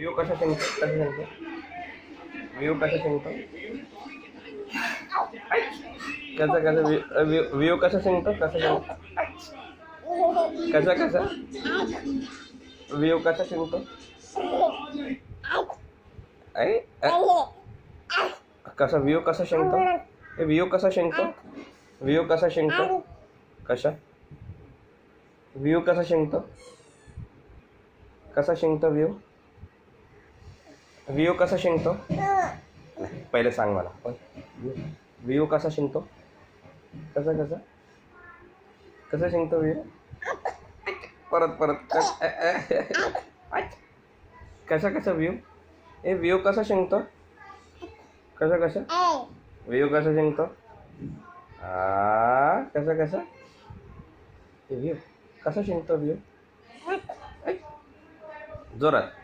view कसा शिंकतो कसा शिंकतो view कसा शिंकतो कसा कसा व्यू कसा शिंकतो कसा शिंकतो कसा कसा व्यू कसा शिंकतो आई कसा व्यू कसा शिंकतो व्यू कसा शिंकतो व्यू कसा शिंकतो कसा व्यू कसा शिंकतो कसा शिंकतो व्यू व्यू कसा शिंकतो पहिले सांग मला व्यू कसा शिंकतो कसा कसा कसा शिंकतो व्यू परत परत कसा कसा व्यू व्यू कसा शिंकतो कसा कसा व्यू कसा शिंकतो कसा कसा व्यू कसा शिंकतो व्यू जोरात